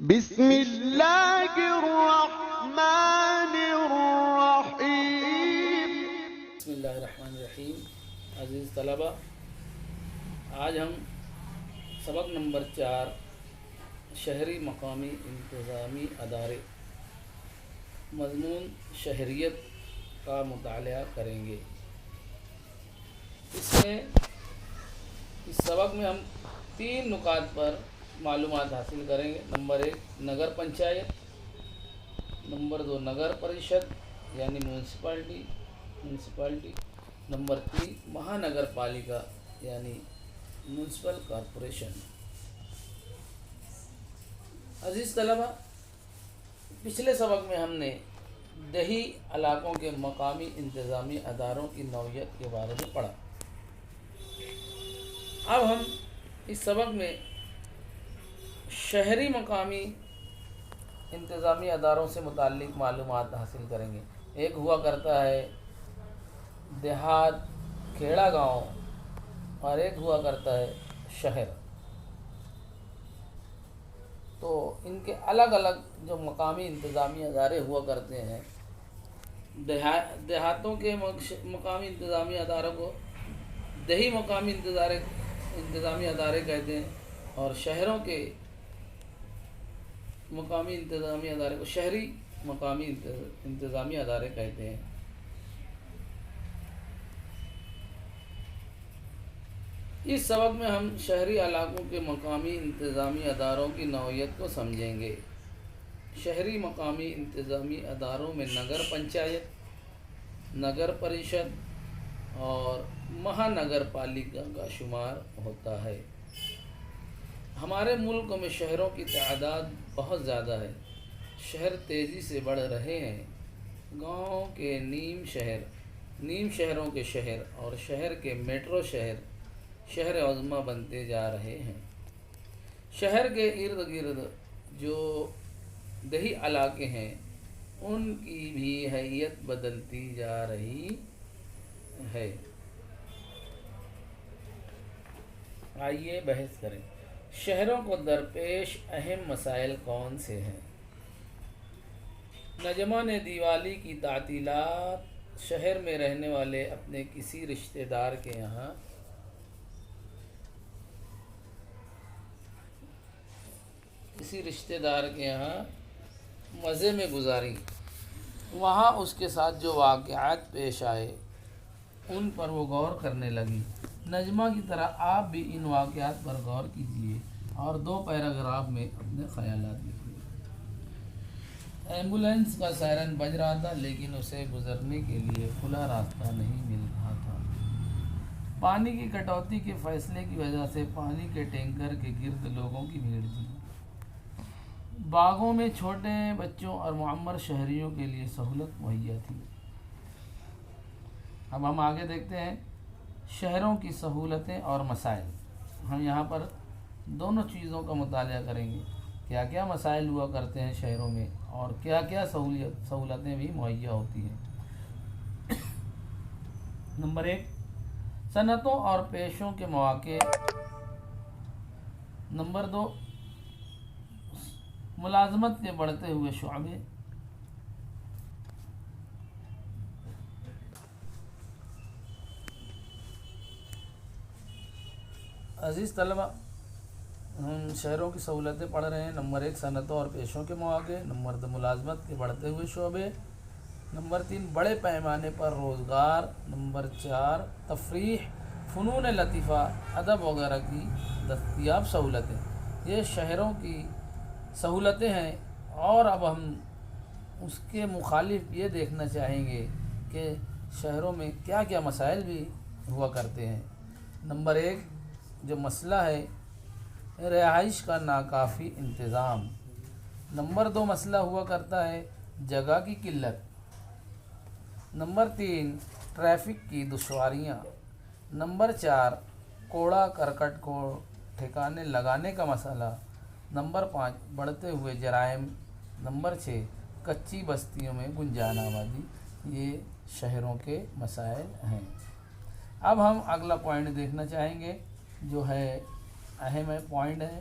بسم اللہ الرحمن الرحیم۔ بسم اللہ الرحمن الرحیم۔ عزیز طلبہ، آج ہم سبق نمبر 4 شہری مقامی انتظامی ادارے مضمون شہریت کا مطالعہ کریں گے۔ اس سبق میں ہم 3 نکات پر معلومات حاصل کریں گے۔ نمبر 1 نگر پنچایت، نمبر 2 نگر پریشد یعنی میونسپلٹی، نمبر 3 مہانگر پالیکا یعنی میونسپل کارپوریشن۔ عزیز طلبہ، پچھلے سبق میں ہم نے دیہی علاقوں کے مقامی انتظامی اداروں کی نوعیت کے بارے میں پڑھا۔ اب ہم اس سبق میں شہری مقامی انتظامی اداروں سے متعلق معلومات حاصل کریں گے۔ ایک ہوا کرتا ہے دیہات، کھیڑا گاؤں، اور ایک ہوا کرتا ہے شہر۔ تو ان کے الگ الگ جو مقامی انتظامی ادارے ہوا کرتے ہیں، دیہاتوں کے مقامی انتظامی اداروں کو دیہی مقامی انتظامی ادارے کہتے ہیں، اور شہروں کے مقامی انتظامی ادارے کو شہری مقامی انتظامی ادارے کہتے ہیں۔ اس سبق میں ہم شہری علاقوں کے مقامی انتظامی اداروں کی نوعیت کو سمجھیں گے۔ شہری مقامی انتظامی اداروں میں نگر پنچایت، نگر پریشد اور مہانگر پالیکا کا شمار ہوتا ہے۔ ہمارے ملک میں شہروں کی تعداد بہت زیادہ ہے۔ شہر تیزی سے بڑھ رہے ہیں۔ گاؤں کے نیم شہروں کے شہر اور شہر کے میٹرو شہر عظمیٰ بنتے جا رہے ہیں۔ شہر کے ارد گرد جو دیہی علاقے ہیں ان کی بھی حیت بدلتی جا رہی ہے۔ آئیے بحث کریں۔ شہروں کو درپیش اہم مسائل کون سے ہیں؟ نجمان دیوالی کی تعطیلات۔ شہر میں رہنے والے اپنے کسی رشتہ دار کے یہاں مزے میں گزاری، وہاں اس کے ساتھ جو واقعات پیش آئے ان پر وہ غور کرنے لگی۔ نجمہ کی طرح آپ بھی ان واقعات پر غور کیجیے اور 2 پیراگراف میں اپنے خیالات لکھیے۔ ایمبولینس کا سائرن بج رہا تھا لیکن اسے گزرنے کے لیے کھلا راستہ نہیں مل رہا تھا۔ پانی کی کٹوتی کے فیصلے کی وجہ سے پانی کے ٹینکر کے گرد لوگوں کی بھیڑ تھی۔ باغوں میں چھوٹے بچوں اور معمر شہریوں کے لیے سہولت مہیا تھی۔ اب ہم آگے دیکھتے ہیں شہروں کی سہولتیں اور مسائل۔ ہم یہاں پر دونوں چیزوں کا مطالعہ کریں گے، کیا کیا مسائل ہوا کرتے ہیں شہروں میں اور کیا کیا سہولتیں بھی مہیا ہوتی ہیں۔ نمبر 1 صنعتوں اور پیشوں کے مواقع۔ نمبر 2 ملازمت کے بڑھتے ہوئے شعبے۔ عزیز طلبہ، ہم شہروں کی سہولتیں پڑھ رہے ہیں۔ نمبر 1 صنعتوں اور پیشوں کے مواقع، نمبر 2 ملازمت کے بڑھتے ہوئے شعبے، نمبر 3 بڑے پیمانے پر روزگار، نمبر 4 تفریح، فنون لطیفہ، ادب وغیرہ کی دستیاب سہولتیں۔ یہ شہروں کی سہولتیں ہیں، اور اب ہم اس کے مخالف یہ دیکھنا چاہیں گے کہ شہروں میں کیا کیا مسائل بھی ہوا کرتے ہیں۔ نمبر 1 جو مسئلہ ہے رہائش کا ناکافی انتظام۔ نمبر 2 مسئلہ ہوا کرتا ہے جگہ کی قلت۔ نمبر 3 ٹریفک کی دشواریاں۔ نمبر 4 کوڑا کرکٹ کو ٹھکانے لگانے کا مسئلہ۔ نمبر 5 بڑھتے ہوئے جرائم۔ نمبر 6 کچی بستیوں میں گنجان آبادی۔ یہ شہروں کے مسائل ہیں۔ اب ہم اگلا پوائنٹ دیکھنا چاہیں گے جو ہے اہم پوائنٹ ہے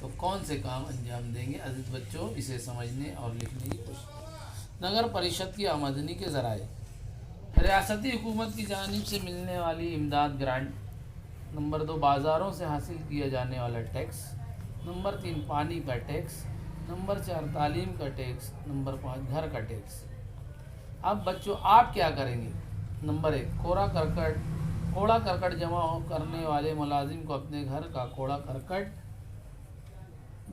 تو کون سے کام انجام دیں گے؟ عزیز بچوں، اسے سمجھنے اور لکھنے کی کوشش۔ نگر پریشد کی آمدنی کے ذرائع، ریاستی حکومت کی جانب سے ملنے والی امداد گرانٹ۔ نمبر 2، بازاروں سے حاصل کیا جانے والا ٹیکس۔ نمبر 3، پانی کا ٹیکس۔ نمبر 4، تعلیم کا ٹیکس۔ نمبر 5، گھر کا ٹیکس۔ اب بچوں آپ کیا کریں گے؟ نمبر 1، کوڑا کرکٹ جمع کرنے والے ملازم کو اپنے گھر کا کوڑا کرکٹ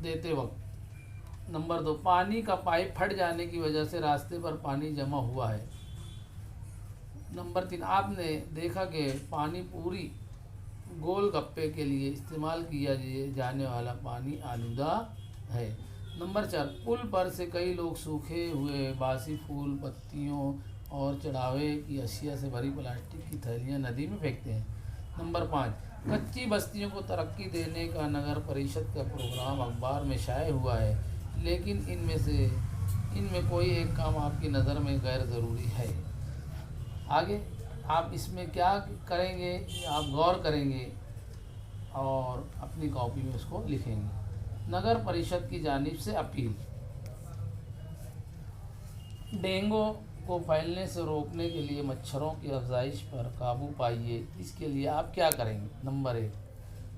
دیتے وقت۔ نمبر 2، پانی کا پائپ پھٹ جانے کی وجہ سے راستے پر پانی جمع ہوا ہے۔ نمبر 3، آپ نے دیکھا کہ پانی پوری گول گپے کے لیے استعمال کیا جانے والا پانی آلودہ ہے۔ نمبر 4، پل پر سے کئی لوگ سوکھے ہوئے باسی پھول، پتیوں اور چڑھاوے کی اشیاء سے بھری پلاسٹک کی تھیلیاں ندی میں پھینکتے ہیں۔ نمبر 5، کچی بستیوں کو ترقی دینے کا نگر پریشد کا پروگرام اخبار میں شائع ہوا ہے، لیکن ان میں کوئی ایک کام آپ کی نظر میں غیر ضروری ہے۔ آگے آپ اس میں کیا کریں گے؟ آپ غور کریں گے اور اپنی کاپی میں اس کو لکھیں گے۔ نگر پریشد کی جانب سے اپیل، ڈینگو کو پھیلنے سے روکنے کے لیے مچھروں کی افزائش پر قابو پائیے۔ اس کے لیے آپ کیا کریں گے؟ نمبر 1،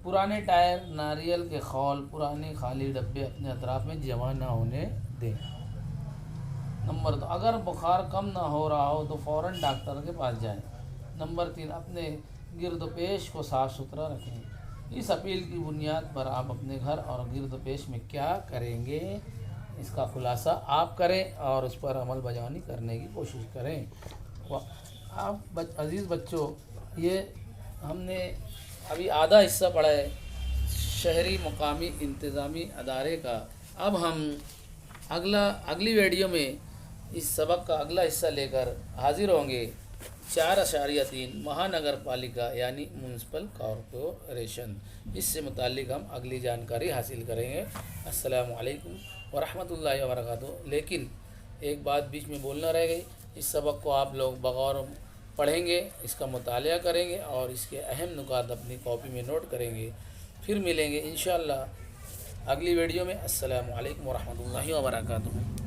پرانے ٹائر، ناریل کے خول، پرانے خالی ڈبے اپنے اطراف میں جمع نہ ہونے دیں۔ نمبر 2، اگر بخار کم نہ ہو رہا ہو تو فوراً ڈاکٹر کے پاس جائیں۔ نمبر 3، اپنے گرد و پیش کو صاف ستھرا رکھیں۔ اس اپیل کی بنیاد پر آپ اپنے گھر اور گرد و پیش میں کیا کریں گے؟ اس کا خلاصہ آپ کریں اور اس پر عمل بجانی کرنے کی کوشش کریں۔ آپ عزیز بچوں، یہ ہم نے ابھی آدھا حصہ پڑھا ہے شہری مقامی انتظامی ادارے کا۔ اب ہم اگلی ویڈیو میں اس سبق کا اگلا حصہ لے کر حاضر ہوں گے۔ 4.3 مہانگر پالیکا یعنی میونسپل کارپوریشن، اس سے متعلق ہم اگلی جانکاری حاصل کریں گے۔ السلام علیکم ورحمۃ اللہ وبرکاتہ۔ لیکن ایک بات بیچ میں بولنا رہ گئی، اس سبق کو آپ لوگ بغور پڑھیں گے، اس کا مطالعہ کریں گے اور اس کے اہم نکات اپنی کاپی میں نوٹ کریں گے۔ پھر ملیں گے انشاءاللہ اگلی ویڈیو میں۔ السلام علیکم ورحمۃ اللہ وبرکاتہ۔